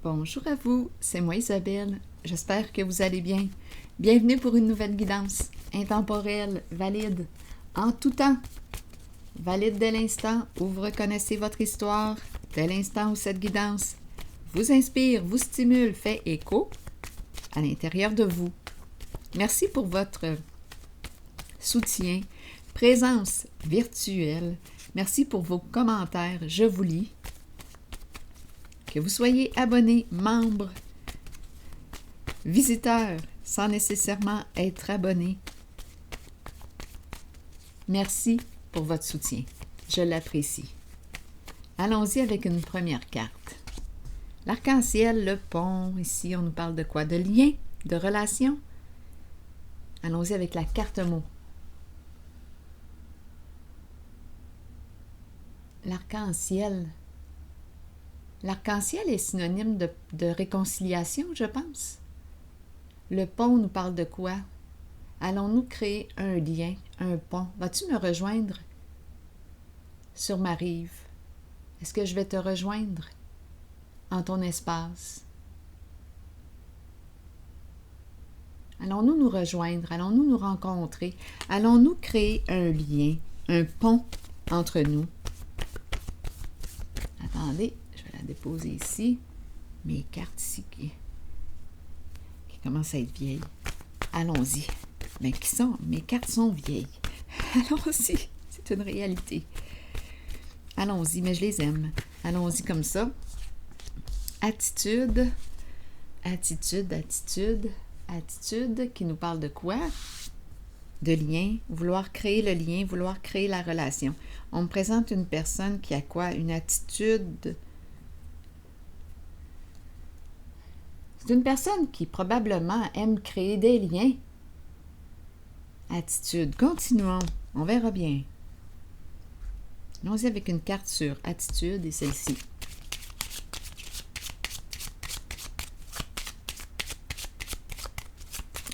Bonjour à vous, c'est moi Isabelle. J'espère que vous allez bien. Bienvenue pour une nouvelle guidance intemporelle, valide, en tout temps. Valide dès l'instant où vous reconnaissez votre histoire, dès l'instant où cette guidance vous inspire, vous stimule, fait écho à l'intérieur de vous. Merci pour votre soutien, présence virtuelle. Merci pour vos commentaires, je vous lis. Que vous soyez abonné, membre, visiteur, sans nécessairement être abonné. Merci pour votre soutien. Je l'apprécie. Allons-y avec une première carte. L'arc-en-ciel, le pont, ici on nous parle de quoi? De lien, de relation. Allons-y avec la carte mot. L'arc-en-ciel. L'arc-en-ciel est synonyme de réconciliation, je pense. Le pont nous parle de quoi? Allons-nous créer un lien, un pont? Vas-tu me rejoindre sur ma rive? Est-ce que je vais te rejoindre en ton espace? Allons-nous nous rejoindre? Allons-nous nous rencontrer? Allons-nous créer un lien, un pont entre nous? Attendez, je vais la déposer ici. Mes cartes ici qui commencent à être vieilles. Allons-y. Mais mes cartes sont vieilles. Allons-y. C'est une réalité. Allons-y, mais je les aime. Allons-y comme ça. Attitude. Attitude qui nous parle de quoi? De lien. Vouloir créer le lien, vouloir créer la relation. On me présente une personne qui a quoi? Une attitude. C'est une personne qui probablement aime créer des liens. Attitude. Continuons. On verra bien. Allons-y avec une carte sur attitude et celle-ci.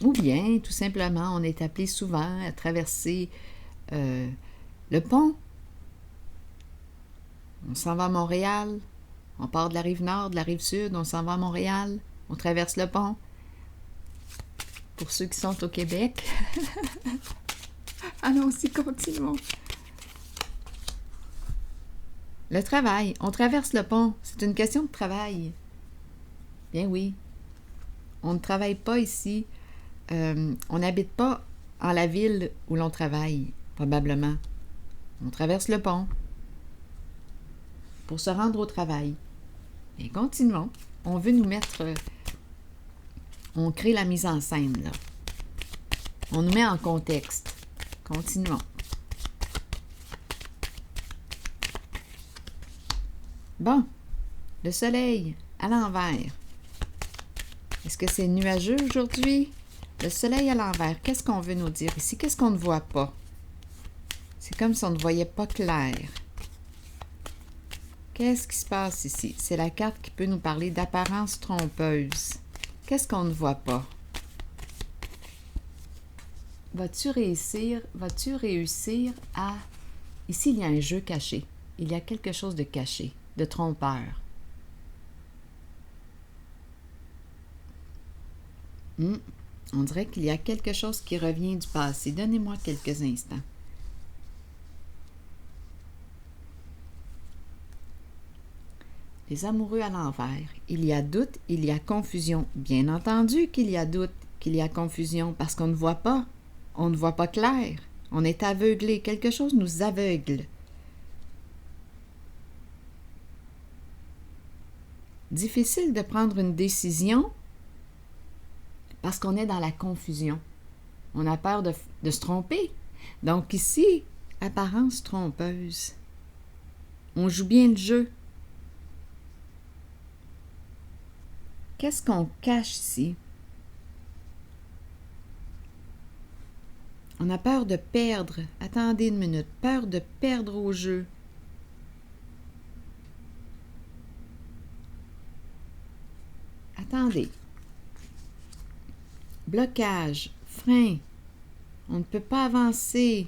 Ou bien, tout simplement, on est appelé souvent à traverser le pont. On s'en va à Montréal. On part de la rive nord, de la rive sud. On s'en va à Montréal. On traverse le pont. Pour ceux qui sont au Québec. Allons-y, continuons. Le travail. On traverse le pont. C'est une question de travail. Bien oui. On ne travaille pas ici. On n'habite pas en la ville où l'on travaille, probablement. On traverse le pont pour se rendre au travail. Et continuons. On veut nous mettre... on crée la mise en scène, là. On nous met en contexte. Continuons. Bon. Le soleil à l'envers. Est-ce que c'est nuageux aujourd'hui? Le soleil à l'envers, qu'est-ce qu'on veut nous dire ici? Qu'est-ce qu'on ne voit pas? C'est comme si on ne voyait pas clair. Qu'est-ce qui se passe ici? C'est la carte qui peut nous parler d'apparence trompeuse. Qu'est-ce qu'on ne voit pas? Vas-tu réussir à... Ici, il y a un jeu caché. Il y a quelque chose de caché, de trompeur. On dirait qu'il y a quelque chose qui revient du passé. Donnez-moi quelques instants. Les amoureux à l'envers. Il y a doute, il y a confusion. Bien entendu qu'il y a doute, qu'il y a confusion, parce qu'on ne voit pas. On ne voit pas clair. On est aveuglé. Quelque chose nous aveugle. Difficile de prendre une décision parce qu'on est dans la confusion. On a peur de se tromper. Donc ici, apparence trompeuse. On joue bien le jeu. Qu'est-ce qu'on cache ici? On a peur de perdre. Attendez une minute. Peur de perdre au jeu. Attendez. Blocage, frein. On ne peut pas avancer.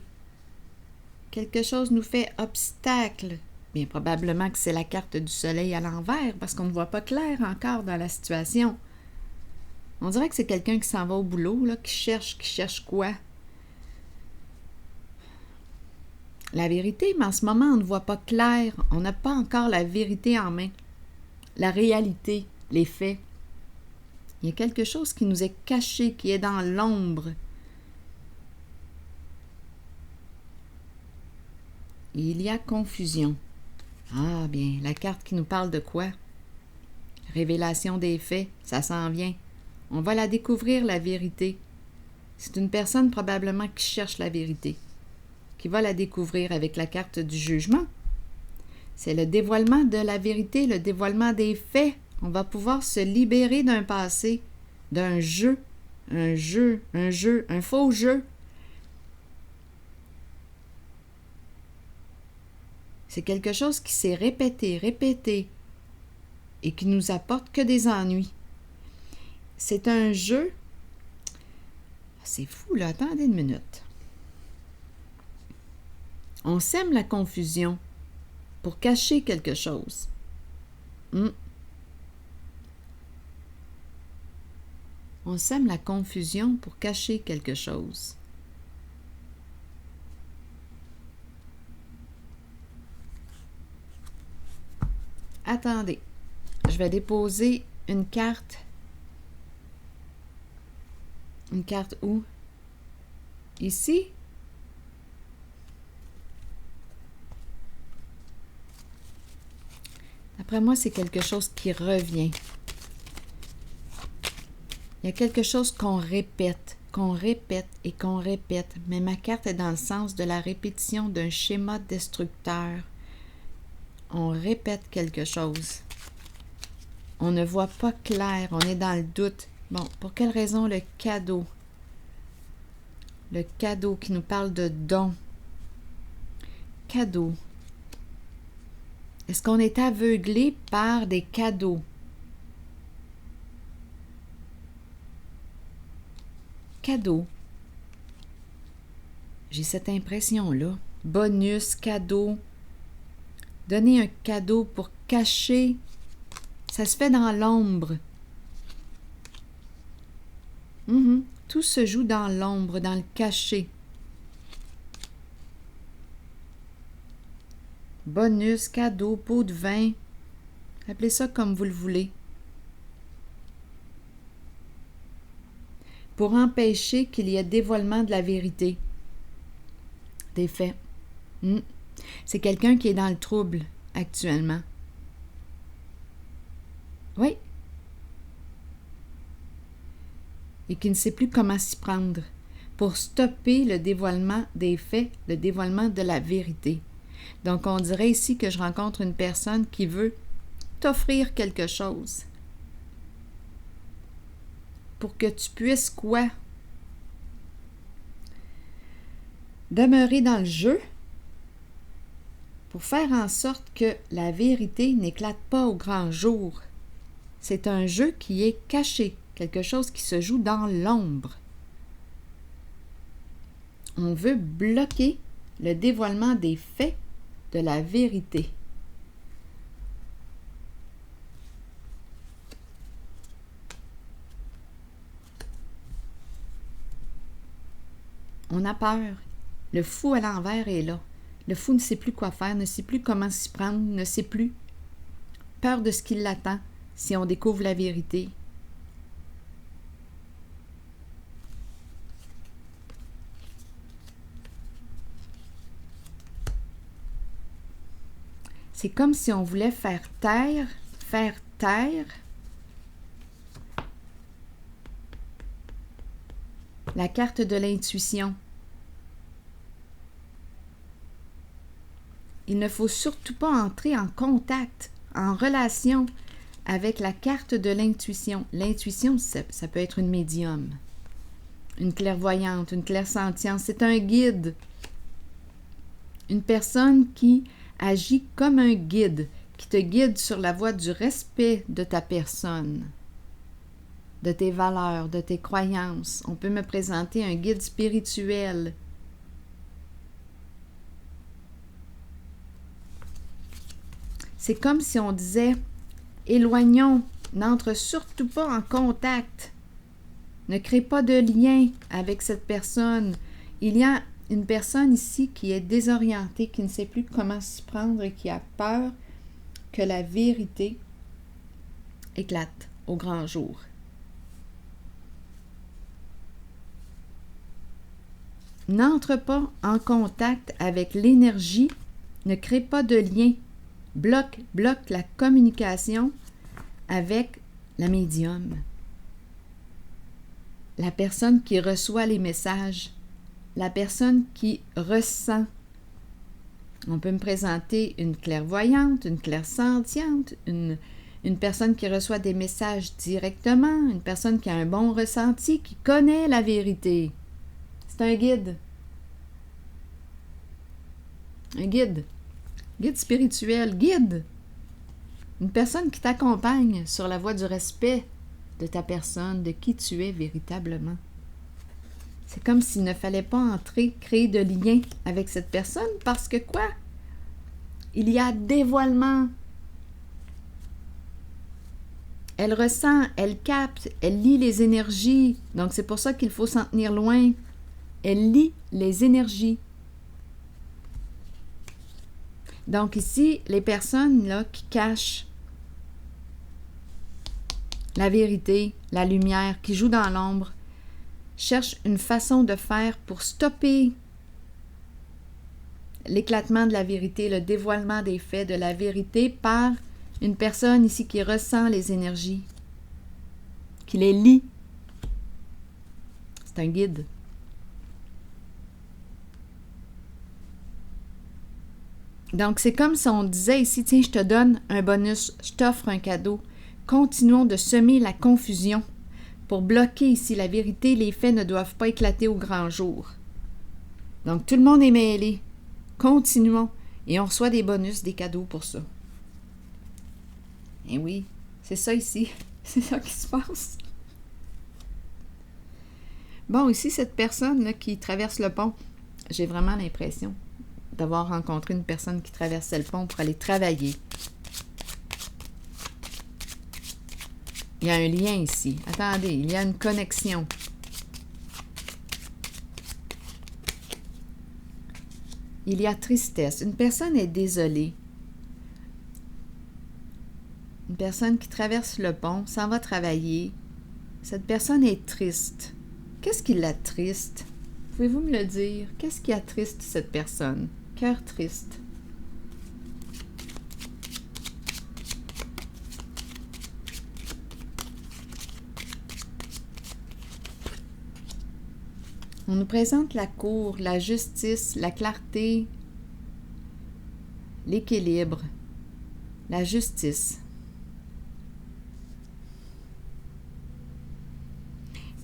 Quelque chose nous fait obstacle. Bien probablement que c'est la carte du soleil à l'envers parce qu'on ne voit pas clair encore dans la situation. On dirait que c'est quelqu'un qui s'en va au boulot, là, qui cherche quoi? La vérité, mais en ce moment, on ne voit pas clair. On n'a pas encore la vérité en main. La réalité, les faits. Il y a quelque chose qui nous est caché, qui est dans l'ombre. Il y a confusion. Ah bien, la carte qui nous parle de quoi? Révélation des faits, ça s'en vient. On va la découvrir, la vérité. C'est une personne probablement qui cherche la vérité, qui va la découvrir avec la carte du jugement. C'est le dévoilement de la vérité, le dévoilement des faits. On va pouvoir se libérer d'un passé, d'un jeu, un faux jeu. C'est quelque chose qui s'est répété, et qui nous apporte que des ennuis. C'est un jeu. C'est fou, là. Attendez une minute. On sème la confusion pour cacher quelque chose. On sème la confusion pour cacher quelque chose. Attendez, je vais déposer une carte. Une carte où? Ici? D'après moi, c'est quelque chose qui revient. Il y a quelque chose qu'on répète et qu'on répète, mais ma carte est dans le sens de la répétition d'un schéma destructeur. On répète quelque chose. On ne voit pas clair, on est dans le doute. Bon, pour quelle raison le cadeau? Le cadeau qui nous parle de don. Cadeau. Est-ce qu'on est aveuglé par des cadeaux? Cadeau. J'ai cette impression-là. Bonus, cadeau. Donner un cadeau pour cacher, ça se fait dans l'ombre. Tout se joue dans l'ombre, dans le caché. Bonus, cadeau, pot de vin. Appelez ça comme vous le voulez. Pour empêcher qu'il y ait dévoilement de la vérité. Des faits. C'est quelqu'un qui est dans le trouble actuellement. Oui. Et qui ne sait plus comment s'y prendre pour stopper le dévoilement des faits, le dévoilement de la vérité. Donc, on dirait ici que je rencontre une personne qui veut t'offrir quelque chose pour que tu puisses quoi? Demeurer dans le jeu pour faire en sorte que la vérité n'éclate pas au grand jour. C'est un jeu qui est caché, quelque chose qui se joue dans l'ombre. On veut bloquer le dévoilement des faits de la vérité. On a peur. Le fou à l'envers est là. Le fou ne sait plus quoi faire, ne sait plus comment s'y prendre, ne sait plus. Peur de ce qui l'attend si on découvre la vérité. C'est comme si on voulait faire taire la carte de l'intuition. Il ne faut surtout pas entrer en contact, en relation avec la carte de l'intuition. L'intuition, ça peut être une médium, une clairvoyante, une clairsentiente. C'est un guide. Une personne qui agit comme un guide, qui te guide sur la voie du respect de ta personne, de tes valeurs, de tes croyances. On peut me présenter un guide spirituel. C'est comme si on disait, éloignons, n'entre surtout pas en contact. Ne crée pas de lien avec cette personne. Il y a une personne ici qui est désorientée, qui ne sait plus comment s'y prendre et qui a peur que la vérité éclate au grand jour. N'entre pas en contact avec l'énergie, ne crée pas de lien, bloque la communication avec la médium. La personne qui reçoit les messages, la personne qui ressent. On peut me présenter une clairvoyante, une clairsentiente, une personne qui reçoit des messages directement, une personne qui a un bon ressenti, qui connaît la vérité. C'est un guide. Un guide. Guide spirituel, guide. Une personne qui t'accompagne sur la voie du respect de ta personne, de qui tu es véritablement. C'est comme s'il ne fallait pas entrer, créer de lien avec cette personne parce que quoi? Il y a dévoilement. Elle ressent, elle capte, elle lit les énergies. Donc c'est pour ça qu'il faut s'en tenir loin. Elle lit les énergies. Donc ici, les personnes là, qui cachent la vérité, la lumière, qui jouent dans l'ombre, cherchent une façon de faire pour stopper l'éclatement de la vérité, le dévoilement des faits de la vérité par une personne ici qui ressent les énergies, qui les lit. C'est un guide. Donc, c'est comme si on disait ici, tiens, je te donne un bonus, je t'offre un cadeau. Continuons de semer la confusion pour bloquer ici la vérité. Les faits ne doivent pas éclater au grand jour. Donc, tout le monde est mêlé. Continuons. Et on reçoit des bonus, des cadeaux pour ça. Et oui, c'est ça ici. C'est ça qui se passe. Bon, ici, cette personne là, qui traverse le pont, j'ai vraiment l'impression d'avoir rencontré une personne qui traversait le pont pour aller travailler. Il y a un lien ici. Attendez, il y a une connexion. Il y a tristesse. Une personne est désolée. Une personne qui traverse le pont, s'en va travailler. Cette personne est triste. Qu'est-ce qui l'attriste? Pouvez-vous me le dire? Qu'est-ce qui attriste cette personne? Cœur triste. On nous présente la cour, la justice, la clarté, l'équilibre, la justice.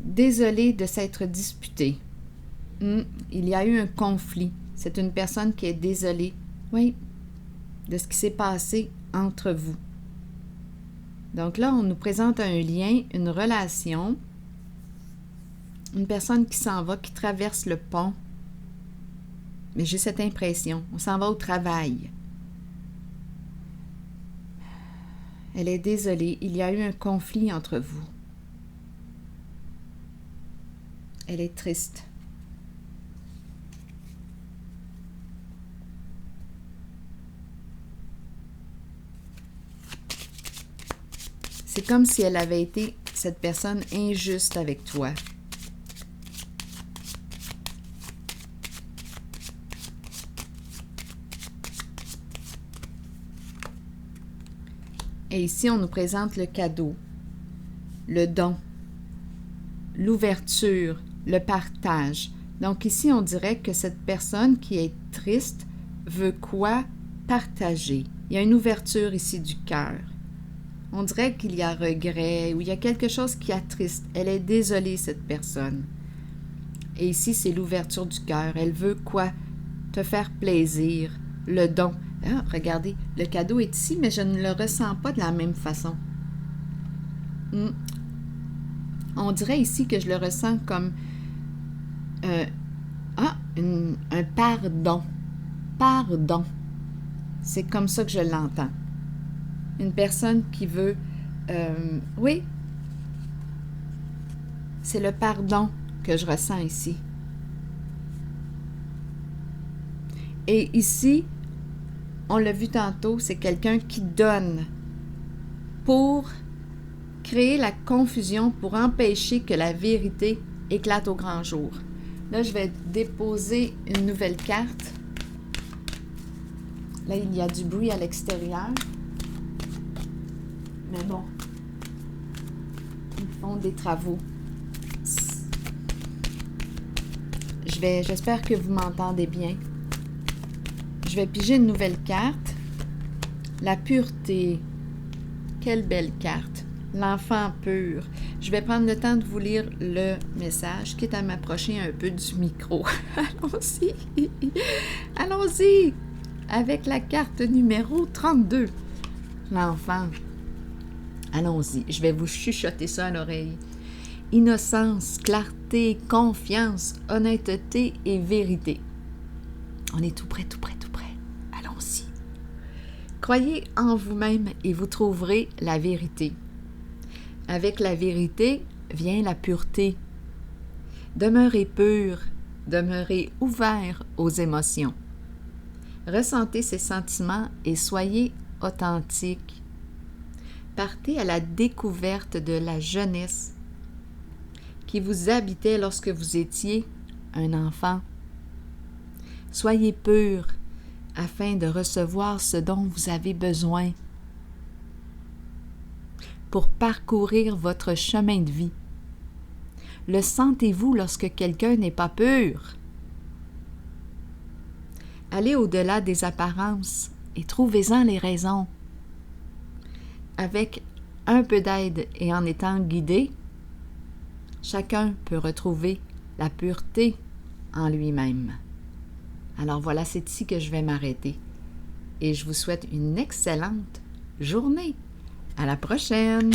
Désolé de s'être disputé. Il y a eu un conflit. C'est une personne qui est désolée, oui, de ce qui s'est passé entre vous. Donc là, on nous présente un lien, une relation, une personne qui s'en va, qui traverse le pont. Mais j'ai cette impression, on s'en va au travail. Elle est désolée, il y a eu un conflit entre vous. Elle est triste. C'est comme si elle avait été, cette personne, injuste avec toi. Et ici, on nous présente le cadeau, le don, l'ouverture, le partage. Donc ici, on dirait que cette personne qui est triste veut quoi? Partager. Il y a une ouverture ici du cœur. On dirait qu'il y a regret ou il y a quelque chose qui attriste. Elle est désolée, cette personne. Et ici, c'est l'ouverture du cœur. Elle veut quoi? Te faire plaisir. Le don. Ah, regardez, le cadeau est ici, mais je ne le ressens pas de la même façon. On dirait ici que je le ressens comme un pardon. Pardon. C'est comme ça que je l'entends. Une personne qui veut... oui, c'est le pardon que je ressens ici. Et ici, on l'a vu tantôt, c'est quelqu'un qui donne pour créer la confusion, pour empêcher que la vérité éclate au grand jour. Là, je vais déposer une nouvelle carte. Là, il y a du bruit à l'extérieur. Mais bon, ils font des travaux. J'espère que vous m'entendez bien. Je vais piger une nouvelle carte. La pureté. Quelle belle carte. L'enfant pur. Je vais prendre le temps de vous lire le message, quitte à m'approcher un peu du micro. Allons-y. Allons-y. Avec la carte numéro 32. L'enfant. Allons-y. Je vais vous chuchoter ça à l'oreille. Innocence, clarté, confiance, honnêteté et vérité. On est tout près, tout près, tout près. Allons-y. Croyez en vous-même et vous trouverez la vérité. Avec la vérité vient la pureté. Demeurez pur, demeurez ouvert aux émotions. Ressentez ces sentiments et soyez authentique. Partez à la découverte de la jeunesse qui vous habitait lorsque vous étiez un enfant. Soyez pur afin de recevoir ce dont vous avez besoin pour parcourir votre chemin de vie. Le sentez-vous lorsque quelqu'un n'est pas pur? Allez au-delà des apparences et trouvez-en les raisons. Avec un peu d'aide et en étant guidé, chacun peut retrouver la pureté en lui-même. Alors voilà, c'est ici que je vais m'arrêter. Et je vous souhaite une excellente journée. À la prochaine!